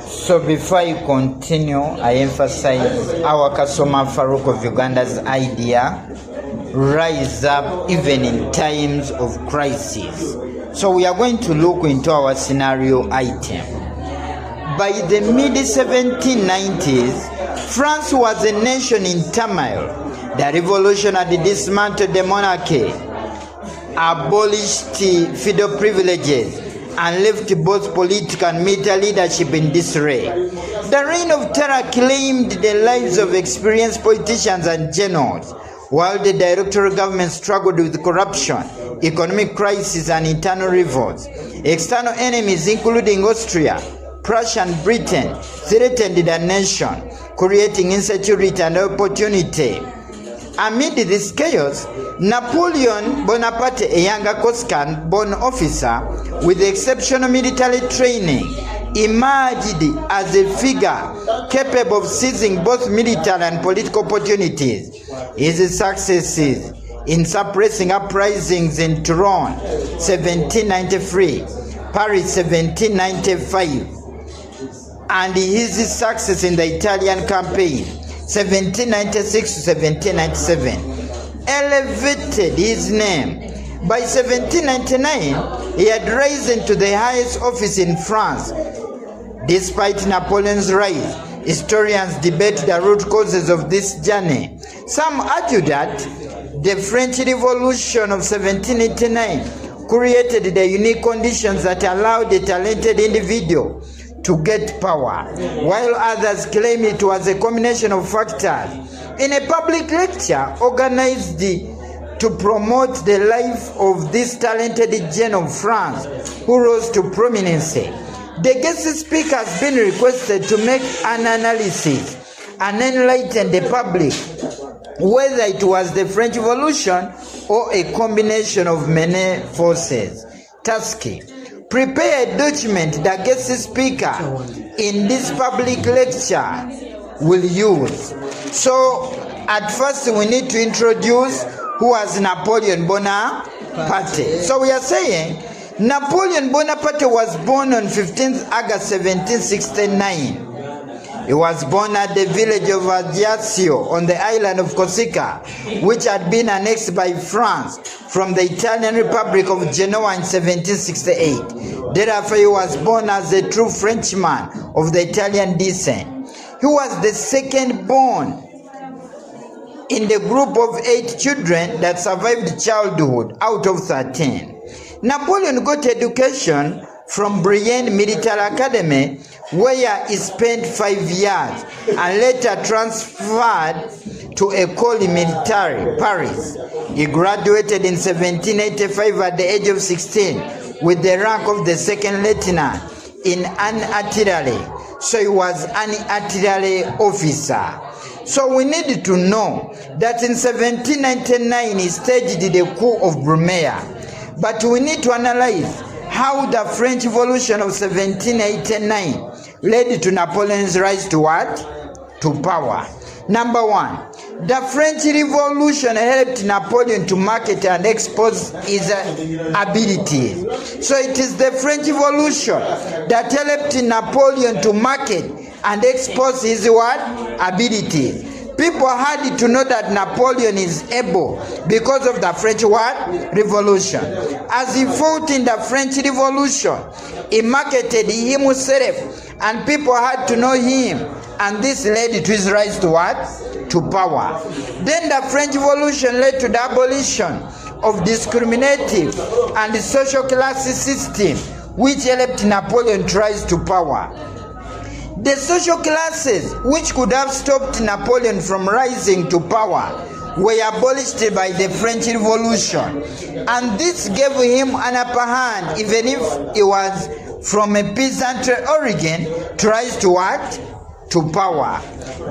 So before I continue, I emphasize our Kasoma Farouk of Uganda's idea, rise up even in times of crisis. So we are going to look into our scenario item. By the mid-1790s, France was a nation in turmoil. The revolution had dismantled the monarchy, abolished feudal privileges, and left both political and military leadership in disarray. The reign of terror claimed the lives of experienced politicians and generals, while the directorial government struggled with corruption, economic crisis, and internal revolts. External enemies, including Austria, Prussia, and Britain, threatened the nation, creating insecurity and opportunity. Amid this chaos, Napoleon Bonaparte, a younger Corsican-born officer with exceptional military training, emerged as a figure capable of seizing both military and political opportunities. His successes in suppressing uprisings in Turin, 1793, Paris, 1795, and his success in the Italian campaign, 1796 to 1797, elevated his name. By 1799, he had risen to the highest office in France. Despite Napoleon's rise, historians debate the root causes of this journey. Some argue that the French Revolution of 1789 created the unique conditions that allowed a talented individual to get power, while others claim it was a combination of factors. In a public lecture organized to promote the life of this talented Jean of France who rose to prominence, the guest speaker has been requested to make an analysis and enlighten the public whether it was the French Revolution or a combination of many forces. Task: prepare a document the guest speaker in this public lecture will use. So, at first we need to introduce who was Napoleon Bonaparte. So we are saying Napoleon Bonaparte was born on 15th August 1769. He was born at the village of Ajaccio on the island of Corsica, which had been annexed by France from the Italian Republic of Genoa in 1768. Thereafter, he was born as a true Frenchman of the Italian descent. He was the second born in the group of 8 children that survived childhood out of 13. Napoleon got education from Brienne Military Academy, where he spent 5 years and later transferred to École Militaire, Paris. He graduated in 1785 at the age of 16 with the rank of the second lieutenant in an artillery. So he was an artillery officer. So we need to know that in 1799 he staged the coup of Brumaire. But we need to analyze how the French Revolution of 1789 led to Napoleon's rise to what? To power. Number one, the French Revolution helped Napoleon to market and expose his abilities. So it is the French Revolution that helped Napoleon to market and expose his what? Abilities. People had to know that Napoleon is able because of the French what? Revolution. As he fought in the French Revolution, he marketed himself and people had to know him. And this led to his rise to what? To power. Then the French Revolution led to the abolition of discriminative and social class system, which helped Napoleon to rise to power. The social classes which could have stopped Napoleon from rising to power were abolished by the French Revolution, and this gave him an upper hand, even if he was from a peasantry origin, to rise to what? To power.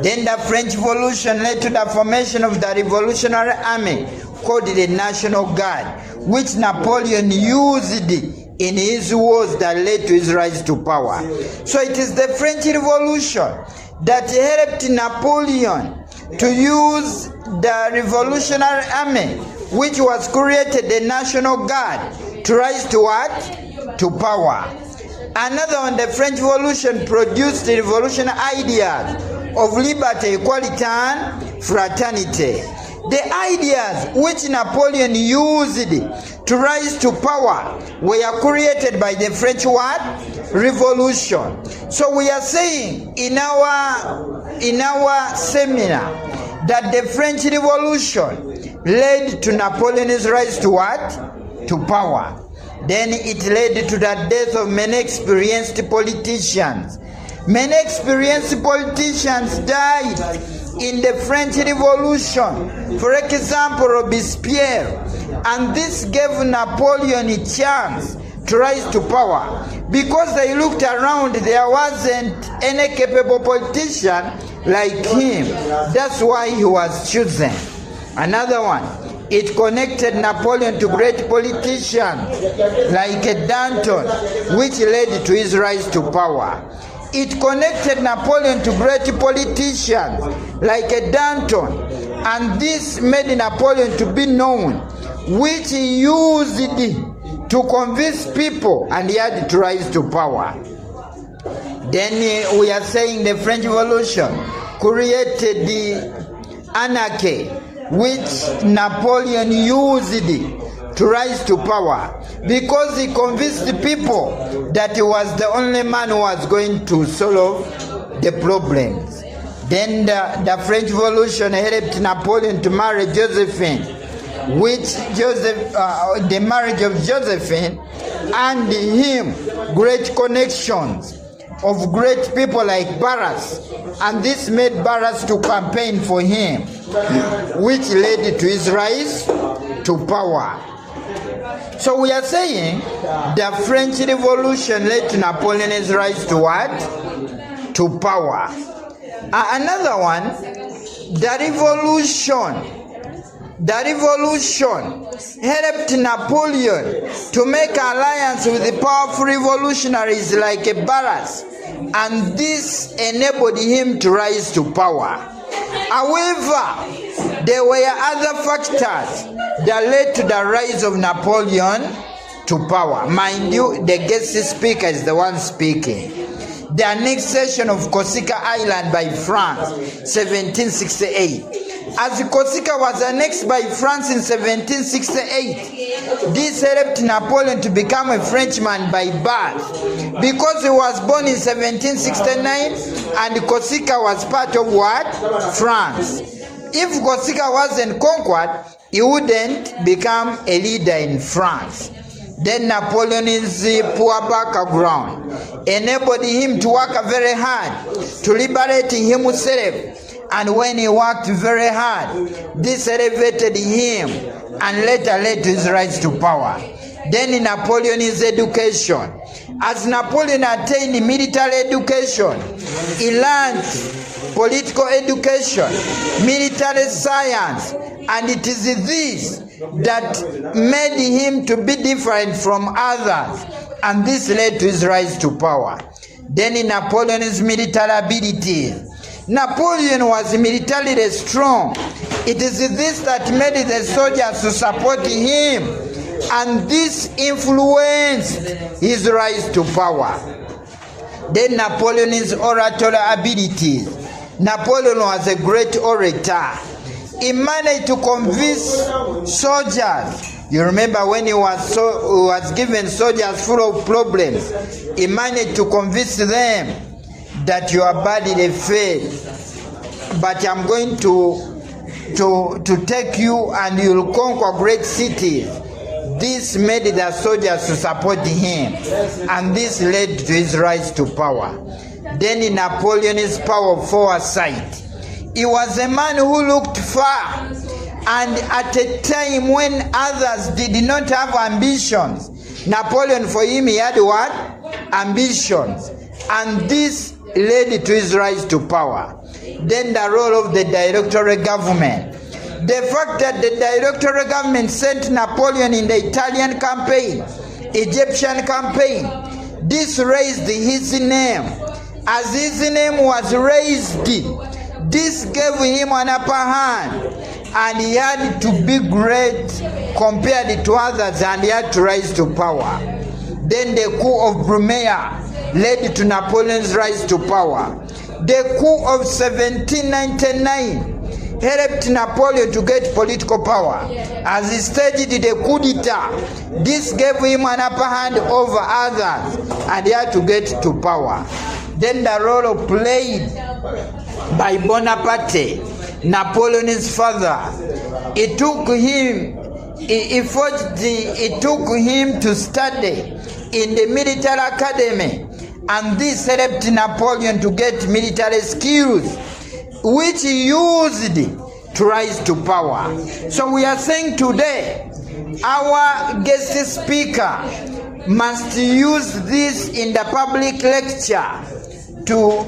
Then the French Revolution led to the formation of the Revolutionary Army called the National Guard, which Napoleon used in his wars that led to his rise to power. So it is the French Revolution that helped Napoleon to use the Revolutionary Army, which was created the National Guard, to rise to what? To power. Another one, the French Revolution produced the revolutionary ideas of liberty, equality, and fraternity. The ideas which Napoleon used to rise to power were created by the French what? Revolution. So we are saying in our seminar that the French Revolution led to Napoleon's rise to what? To power. Then it led to the death of many experienced politicians. Many experienced politicians died in the French Revolution. For example, Robespierre. And this gave Napoleon a chance to rise to power. Because they looked around, there wasn't any capable politician like him. That's why he was chosen. Another one, it connected Napoleon to great politicians like Danton, which led to his rise to power. It connected Napoleon to great politicians like Danton, and this made Napoleon to be known, which he used to convince people, and he had to rise to power. Then we are saying the French Revolution created the anarchy, which Napoleon used to rise to power, because he convinced the people that he was the only man who was going to solve the problems. Then the French Revolution helped Napoleon to marry Josephine, which the marriage of Josephine and him great connections of great people like Barras, and this made Barras to campaign for him, which led to his rise to power. So we are saying the French Revolution led to Napoleon's rise to what? To power. Another one, the revolution helped Napoleon to make alliance with the powerful revolutionaries like Barras, and this enabled him to rise to power. However, there were other factors that led to the rise of Napoleon to power. Mind you, the guest speaker is the one speaking. The annexation of Corsica Island by France, 1768. As Corsica was annexed by France in 1768, this helped Napoleon to become a Frenchman by birth, because he was born in 1769 and Corsica was part of what? France. If Corsica wasn't conquered, he wouldn't become a leader in France. Then Napoleon's poor background enabled him to work very hard to liberate himself. And when he worked very hard, this elevated him and later led to his rise to power. Then in Napoleon's education, as Napoleon attained military education, he learned political education, military science, and it is this that made him to be different from others, and this led to his rise to power. Then in Napoleon's military abilities, Napoleon was militarily strong. It is this that made the soldiers to support him, and this influenced his rise to power. Then Napoleon's oratory abilities. Napoleon was a great orator. He managed to convince soldiers. You remember when he was given soldiers full of problems, he managed to convince them that you are badly fed, but I'm going to take you and you'll conquer great cities. This made the soldiers to support him, and this led to his rise to power. Then in Napoleon's power of foresight, he was a man who looked far, and at a time when others did not have ambitions, Napoleon, for him, he had what? Ambitions, and this led to his rise to power. Then the role of the directorial government. The fact that the directorial government sent Napoleon in the Italian campaign, Egyptian campaign, this raised his name. As his name was raised, this gave him an upper hand, and he had to be great compared to others, and he had to rise to power. Then the coup of Brumaire led to Napoleon's rise to power. The coup of 1799 helped Napoleon to get political power. As he staged the coup d'etat, this gave him an upper hand over others, and he had to get to power. Then the role played by Bonaparte, Napoleon's father, it took him to study in the military academy, and this helped Napoleon to get military skills, which he used to rise to power. So we are saying today, our guest speaker must use this in the public lecture to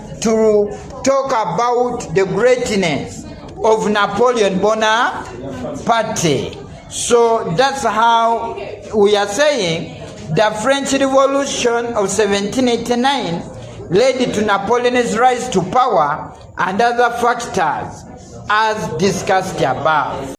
talk about the greatness of Napoleon Bonaparte. So that's how we are saying the French Revolution of 1789 led to Napoleon's rise to power and other factors as discussed above.